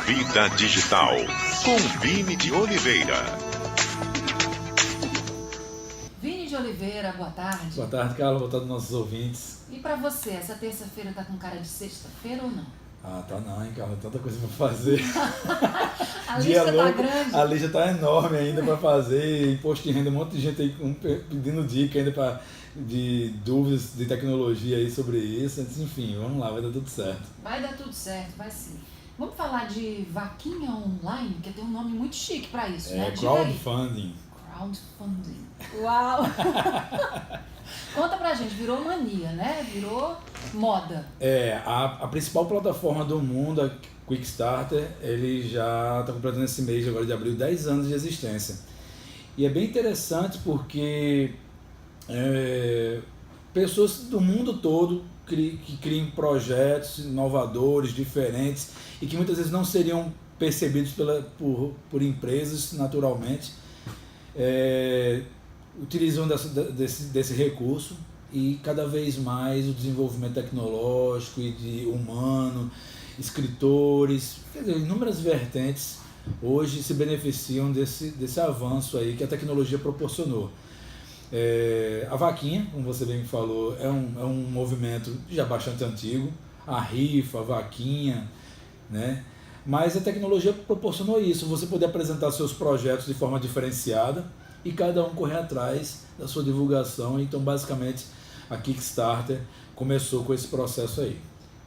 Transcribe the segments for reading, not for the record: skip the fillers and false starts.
Vida Digital, com Vini de Oliveira. Vini de Oliveira, boa tarde. Boa tarde, Carla. Boa tarde aos nossos ouvintes. E pra você, essa terça-feira tá com cara de sexta-feira ou não? Ah, tá não, hein, Carla? Tanta coisa pra fazer. A lista tá grande. A lista tá enorme ainda pra fazer. Imposto de renda, um monte de gente aí pedindo dica ainda de dúvidas de tecnologia aí sobre isso. Enfim, vamos lá, vai dar tudo certo. Vai dar tudo certo, vai sim. Vamos falar de vaquinha online, que tem um nome muito chique pra isso, né? Crowdfunding. Crowdfunding. Uau! Conta pra gente, virou mania, né? Virou moda. A principal plataforma do mundo, a Quickstarter, ele já está completando esse mês agora de abril 10 anos de existência. E é bem interessante porque pessoas do mundo todo que criam projetos inovadores, diferentes e que muitas vezes não seriam percebidos por empresas naturalmente, utilizam desse recurso e cada vez mais o desenvolvimento tecnológico e humano, escritores, quer dizer, inúmeras vertentes hoje se beneficiam desse avanço aí que a tecnologia proporcionou. A vaquinha, como você bem falou, é um movimento já bastante antigo, a rifa, a vaquinha, né? Mas a tecnologia proporcionou isso, você poder apresentar seus projetos de forma diferenciada e cada um correr atrás da sua divulgação. Então, basicamente, a Kickstarter começou com esse processo aí.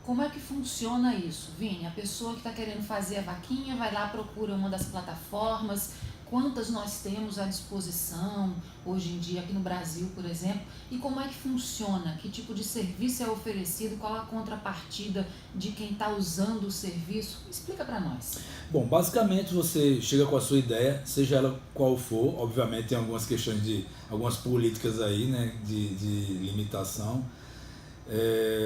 Como é que funciona isso, Vini? A pessoa que está querendo fazer a vaquinha vai lá, procura uma das plataformas. Quantas nós temos à disposição hoje em dia aqui no Brasil, por exemplo? E como é que funciona? Que tipo de serviço é oferecido? Qual a contrapartida de quem está usando o serviço? Explica para nós. Bom, basicamente você chega com a sua ideia, seja ela qual for. Obviamente tem algumas questões algumas políticas aí, né, de limitação.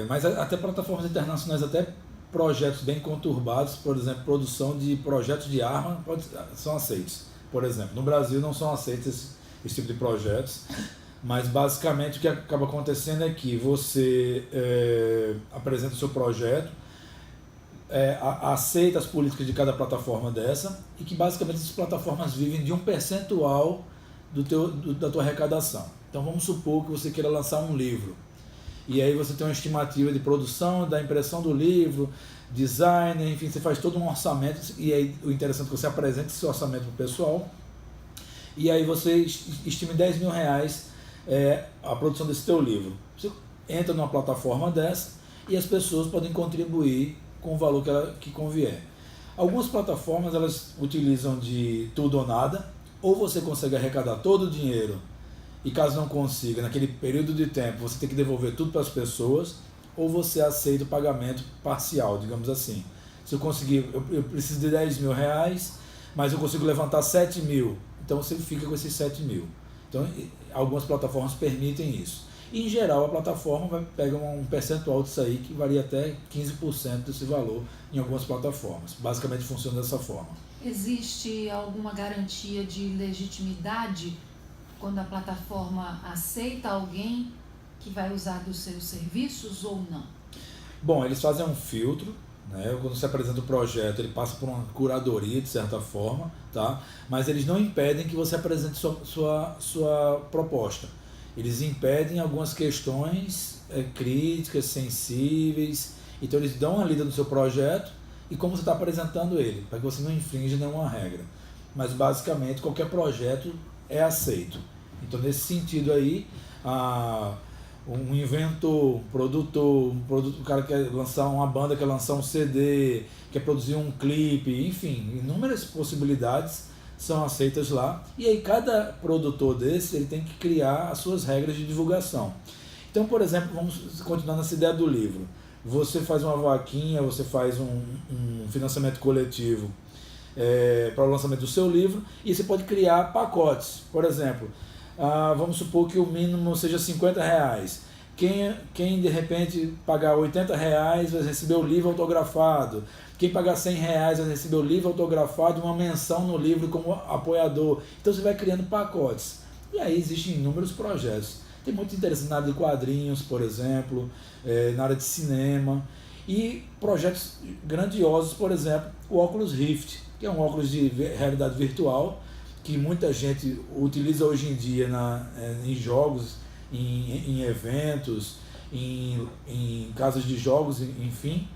Mas até plataformas internacionais, até projetos bem conturbados, por exemplo, produção de projetos de arma são aceitos. Por exemplo, no Brasil não são aceitos esse tipo de projetos, mas basicamente o que acaba acontecendo é que você apresenta o seu projeto, aceita as políticas de cada plataforma dessa e que basicamente essas plataformas vivem de um percentual da tua arrecadação. Então vamos supor que você queira lançar um livro e aí você tem uma estimativa de produção, da impressão do livro, design, enfim, você faz todo um orçamento e aí o interessante é que você apresenta esse orçamento para o pessoal e aí você estima em R$10 mil a produção desse teu livro. Você entra numa plataforma dessa e as pessoas podem contribuir com o valor que convier. Algumas plataformas elas utilizam de tudo ou nada, ou você consegue arrecadar todo o dinheiro e caso não consiga, naquele período de tempo, você tem que devolver tudo para as pessoas, ou você aceita o pagamento parcial, digamos assim. Se eu conseguir, eu preciso de R$10 mil, mas eu consigo levantar 7 mil, então você fica com esses 7 mil. Então, algumas plataformas permitem isso. E, em geral, a plataforma pega um percentual disso aí, que varia até 15% desse valor em algumas plataformas. Basicamente, funciona dessa forma. Existe alguma garantia de legitimidade quando a plataforma aceita alguém que vai usar dos seus serviços ou não? Bom, eles fazem um filtro, né? Quando você apresenta o projeto, ele passa por uma curadoria, de certa forma, tá? Mas eles não impedem que você apresente sua proposta. Eles impedem algumas questões críticas, sensíveis, então eles dão uma lida no seu projeto e como você está apresentando ele, para que você não infrinja nenhuma regra. Mas basicamente qualquer projeto é aceito. Então nesse sentido aí, um inventor, um produtor, o cara quer lançar uma banda, quer lançar um CD, quer produzir um clipe, enfim, inúmeras possibilidades são aceitas lá, e aí cada produtor desse ele tem que criar as suas regras de divulgação. Então, por exemplo, vamos continuar nessa ideia do livro. Você faz uma vaquinha, você faz um financiamento coletivo para o lançamento do seu livro, e você pode criar pacotes. Por exemplo, vamos supor que o mínimo seja R$50. Quem de repente pagar R$80 vai receber o livro autografado. Quem pagar R$100 vai receber o livro autografado e uma menção no livro como apoiador. Então você vai criando pacotes. E aí existem inúmeros projetos. Tem muito interessante na área de quadrinhos, por exemplo, na área de cinema. E projetos grandiosos, por exemplo, o Oculus Rift, que é um óculos de realidade virtual que muita gente utiliza hoje em dia em jogos, em eventos, em casas de jogos, enfim.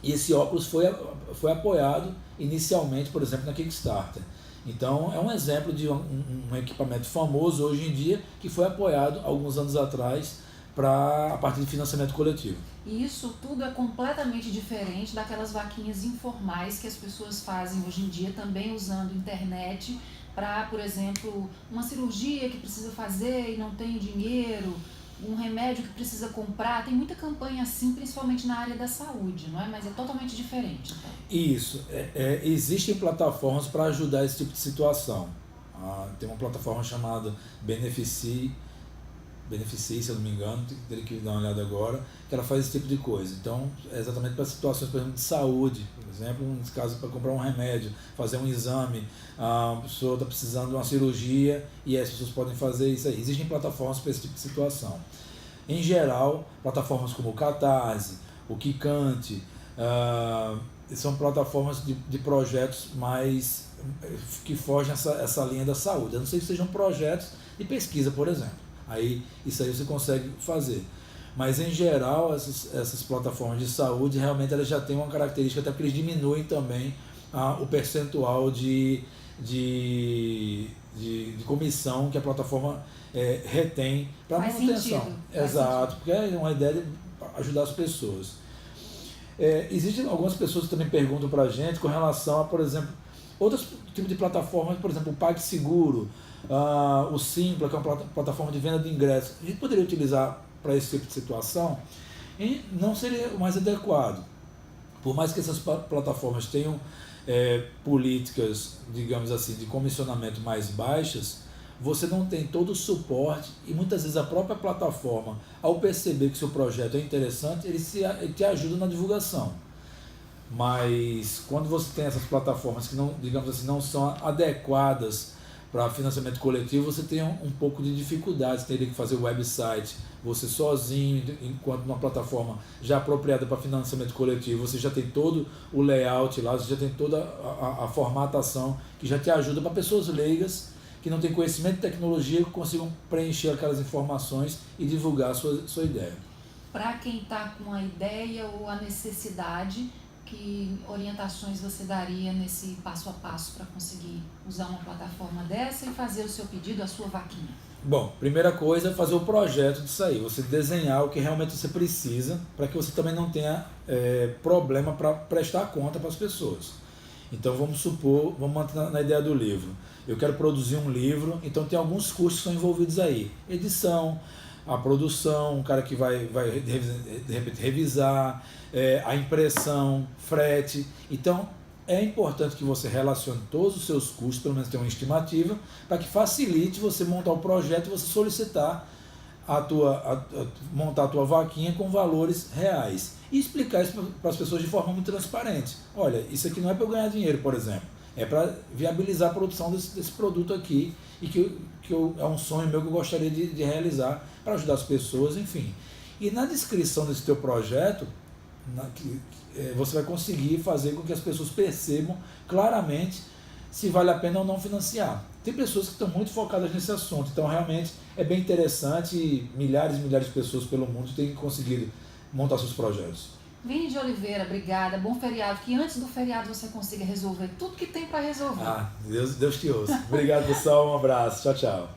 E esse óculos foi apoiado inicialmente, por exemplo, na Kickstarter. Então, é um exemplo de um equipamento famoso hoje em dia que foi apoiado alguns anos atrás a partir de financiamento coletivo. E isso tudo é completamente diferente daquelas vaquinhas informais que as pessoas fazem hoje em dia, também usando internet para, por exemplo, uma cirurgia que precisa fazer e não tem dinheiro, um remédio que precisa comprar. Tem muita campanha assim, principalmente na área da saúde, não é? Mas é totalmente diferente. Então. Isso. Existem plataformas para ajudar esse tipo de situação. Tem uma plataforma chamada Beneficie, se eu não me engano, teria que dar uma olhada agora, que ela faz esse tipo de coisa. Então, é exatamente para situações, por exemplo, de saúde, por exemplo, nesse caso, para comprar um remédio, fazer um exame, a pessoa está precisando de uma cirurgia e as pessoas podem fazer isso aí. Existem plataformas para esse tipo de situação. Em geral, plataformas como o Catarse, o Kikante, são plataformas de projetos mais que fogem essa linha da saúde. A não ser que sejam projetos de pesquisa, por exemplo. Aí, isso aí você consegue fazer. Mas, em geral, essas plataformas de saúde, realmente elas já têm uma característica, até porque eles diminuem também o percentual de comissão que a plataforma retém para manutenção. Exato, porque é uma ideia de ajudar as pessoas. Existem algumas pessoas que também perguntam para a gente com relação a, por exemplo, outros tipos de plataformas, por exemplo, o PagSeguro, o Simpla, que é uma plataforma de venda de ingressos. A gente poderia utilizar para esse tipo de situação e não seria o mais adequado. Por mais que essas plataformas tenham políticas, digamos assim, de comissionamento mais baixas, você não tem todo o suporte e muitas vezes a própria plataforma, ao perceber que seu projeto é interessante, ele te ajuda na divulgação. Mas quando você tem essas plataformas que não, digamos assim, não são adequadas para financiamento coletivo, você tem um pouco de dificuldade, você teria que fazer o website você sozinho, enquanto numa plataforma já apropriada para financiamento coletivo, você já tem todo o layout lá, você já tem toda a formatação que já te ajuda para pessoas leigas que não têm conhecimento de tecnologia, que consigam preencher aquelas informações e divulgar a sua ideia. Para quem está com a ideia ou a necessidade, que orientações você daria nesse passo a passo para conseguir usar uma plataforma dessa e fazer o seu pedido, a sua vaquinha? Bom, primeira coisa é fazer o projeto disso aí, você desenhar o que realmente você precisa, para que você também não tenha problema para prestar conta para as pessoas. Então vamos supor, vamos manter na ideia do livro. Eu quero produzir um livro, então tem alguns custos que são envolvidos aí. Edição, a produção, um cara que vai de repente revisar, a impressão, frete. Então é importante que você relacione todos os seus custos, pelo menos tenha uma estimativa, para que facilite você montar o projeto e você solicitar montar a tua vaquinha com valores reais. E explicar isso para as pessoas de forma muito transparente. Olha, isso aqui não é para eu ganhar dinheiro, por exemplo. É para viabilizar a produção desse produto aqui e que é um sonho meu que eu gostaria de realizar para ajudar as pessoas, enfim. E na descrição desse teu projeto, você vai conseguir fazer com que as pessoas percebam claramente se vale a pena ou não financiar. Tem pessoas que estão muito focadas nesse assunto, então realmente é bem interessante e milhares e milhares de pessoas pelo mundo têm conseguido montar seus projetos. Vini de Oliveira, obrigada. Bom feriado. Que antes do feriado você consiga resolver tudo que tem para resolver. Deus te ouça. Obrigado, pessoal. Um abraço. Tchau, tchau.